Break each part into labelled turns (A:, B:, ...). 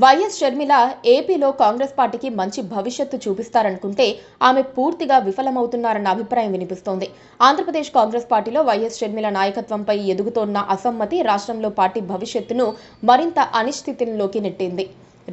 A: YS Sharmila ఏపీలో కాంగ్రెస్ పార్టీకి మంచి భవిష్యత్తు చూపిస్తారనుకుంటే ఆమె పూర్తిగా విఫలమవుతున్నారన్న అభిప్రాయం వినిపిస్తోంది. ఆంధ్రప్రదేశ్ కాంగ్రెస్ పార్టీలో వైఎస్ షర్మిల నాయకత్వంపై ఎదుగుతోన్న అసమ్మతి రాష్ట్రంలో పార్టీ భవిష్యత్తును మరింత అనిశ్చితిలోకి నెట్టింది.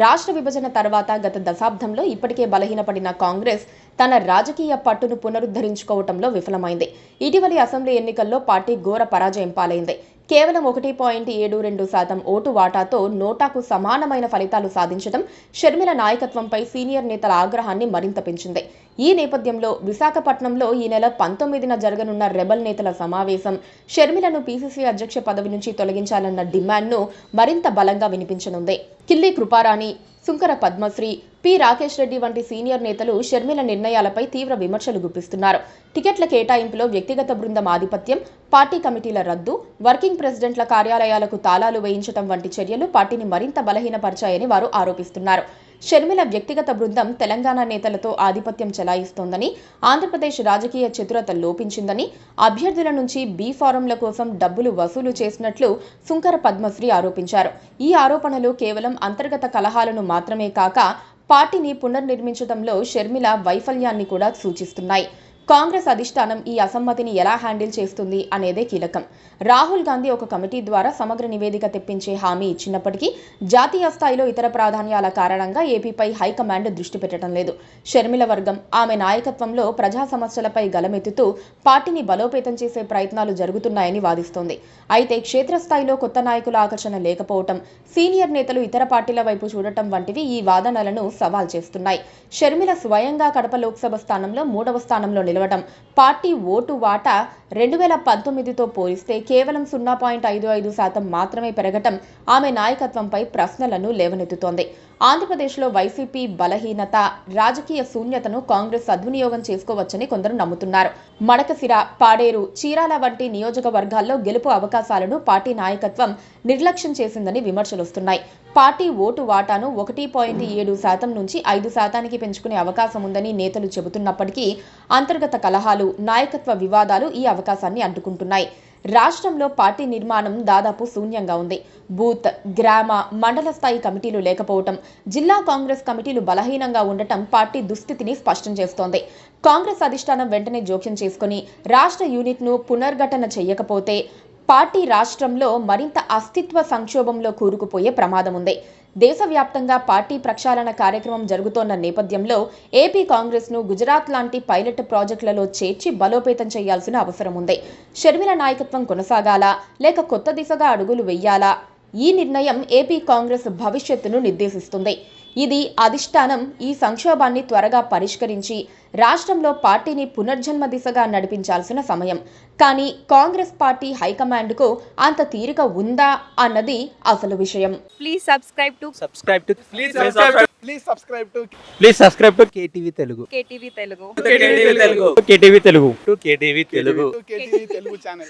A: రాష్ట్ర విభజన తర్వాత గత దశాబ్దంలో ఇప్పటికే బలహీనపడిన కాంగ్రెస్ తన రాజకీయ పట్టును పునరుద్ధరించుకోవడంలో విఫలమైంది. ఇటీవలి అసెంబ్లీ ఎన్నికల్లో పార్టీ ఘోర పరాజయం పాలైంది. కేవలం 1.72% ఓటు వాటాతో నోటాకు సమానమైన ఫలితాలు సాధించడం షర్మిల నాయకత్వంపై సీనియర్ నేతల ఆగ్రహాన్ని మరింత పెంచింది. ఈ నేపథ్యంలో విశాఖపట్నంలో ఈ నెల 19న జరగనున్న రెబల్ నేతల సమావేశం షర్మిలను పీసీసీ అధ్యక్ష పదవి నుంచి తొలగించాలన్న డిమాండ్ను మరింత బలంగా వినిపించనుంది. కిల్లి కృపారాణి, సుంకర పద్మశ్రీ, పి రాకేష్ రెడ్డి వంటి సీనియర్ నేతలు షర్మిల నిర్ణయాలపై తీవ్ర విమర్శలు గుప్పిస్తున్నారు. టికెట్ల కేటాయింపులో వ్యక్తిగత బృందం ఆధిపత్యం, పార్టీ కమిటీల రద్దు, వర్కింగ్ ప్రెసిడెంట్ల కార్యాలయాలకు తాళాలు వేయించడం వంటి చర్యలు పార్టీని మరింత బలహీనపరిచాయని వారు ఆరోపిస్తున్నారు. షర్మిల వ్యక్తిగత బృందం తెలంగాణ నేతలతో ఆధిపత్యం చెలాయిస్తోందని, ఆంధ్రప్రదేశ్ రాజకీయ చతురత లోపించిందని, అభ్యర్థుల నుంచి బీ ఫారంల కోసం డబ్బులు వసూలు చేసినట్లు సుంకర పద్మశ్రీ ఆరోపించారు. ఈ ఆరోపణలు కేవలం అంతర్గత కలహాలను మాత్రమే కాక పార్టీని పునర్నిర్మించడంలో షర్మిల వైఫల్యాన్ని కూడా సూచిస్తున్నాయి. కాంగ్రెస్ అధిష్టానం ఈ అసమ్మతిని ఎలా హ్యాండిల్ చేస్తుంది అనేదే కీలకం. రాహుల్ గాంధీ ఒక కమిటీ ద్వారా సమగ్ర నివేదిక తెప్పించే హామీ ఇచ్చినప్పటికీ జాతీయ స్థాయిలో ఇతర ప్రాధాన్యాల కారణంగా ఏపీపై హైకమాండ్ దృష్టి పెట్టడం లేదు. షర్మిల వర్గం ఆమె నాయకత్వంలో ప్రజా సమస్యలపై గలమెత్తుతూ పార్టీని బలోపేతం చేసే ప్రయత్నాలు జరుగుతున్నాయని వాదిస్తోంది. అయితే క్షేత్రస్థాయిలో కొత్త నాయకుల ఆకర్షణ లేకపోవటం, సీనియర్ నేతలు ఇతర పార్టీల వైపు చూడటం వంటివి ఈ వాదనలను సవాల్ చేస్తున్నాయి. షర్మిల స్వయంగా కడప లోక్సభ స్థానంలో 3వ స్థానంలో నిలవడం, పార్టీ ఓటు వాటా 2019తో పోలిస్తే కేవలం 0.55% మాత్రమే పెరగటం ఆమె నాయకత్వంపై ప్రశ్నలను లేవనెత్తుతోంది. ఆంధ్రప్రదేశ్లో వైసీపీ బలహీనత, రాజకీయ శూన్యతను కాంగ్రెస్ సద్వినియోగం చేసుకోవచ్చని కొందరు నమ్ముతున్నారు. మడకసిర, పాడేరు, చీరాల వంటి నియోజకవర్గాల్లో గెలుపు అవకాశాలను పార్టీ నాయకత్వం నిర్లక్ష్యం చేసిందని విమర్శలొస్తున్నాయి. పార్టీ ఓటు వాటాను 1.7% నుంచి 5%కి పెంచుకునే అవకాశం ఉందని నేతలు చెబుతున్నప్పటికీ అంతర్గత కలహాలు, నాయకత్వ వివాదాలు ఈ అవకాశాన్ని అడ్డుకుంటున్నాయి. రాష్ట్రంలో పార్టీ నిర్మాణం దాదాపు శూన్యంగా ఉంది. బూత్, గ్రామ, మండల స్థాయి కమిటీలు లేకపోవటం, జిల్లా కాంగ్రెస్ కమిటీలు బలహీనంగా ఉండటం పార్టీ దుస్థితిని స్పష్టం చేస్తోంది. కాంగ్రెస్ అధిష్టానం వెంటనే జోక్యం చేసుకుని రాష్ట్ర యూనిట్ను పునర్ఘటన చేయకపోతే పార్టీ రాష్ట్రంలో మరింత అస్తిత్వ సంక్షోభంలో కూరుకుపోయే ప్రమాదం ఉంది. దేశవ్యాప్తంగా పార్టీ ప్రక్షాళన కార్యక్రమం జరుగుతోన్న నేపథ్యంలో ఏపీ కాంగ్రెస్ను గుజరాత్ లాంటి పైలట్ ప్రాజెక్టులలో చేర్చి బలోపేతం చేయాల్సిన అవసరం ఉంది. షర్మిల నాయకత్వం కొనసాగాలా లేక కొత్త దిశగా అడుగులు వెయ్యాలా? ఈ నిర్ణయం ఏపీ కాంగ్రెస్ భవిష్యత్తును నిర్దేశిస్తుంది. ఇది అధిష్టానం ఈ సంక్షోభాన్ని త్వరగా పరిష్కరించి రాష్ట్రంలో పార్టీని పునర్జన్మ దిశగా నడిపించాల్సిన సమయం. కానీ కాంగ్రెస్ పార్టీ హైకమాండ్కు అంత తీరిక ఉందా అన్నది అసలు విషయం.
B: Please subscribe to
C: KTV Telugu.
B: KTV Telugu.
C: KTV Telugu channel.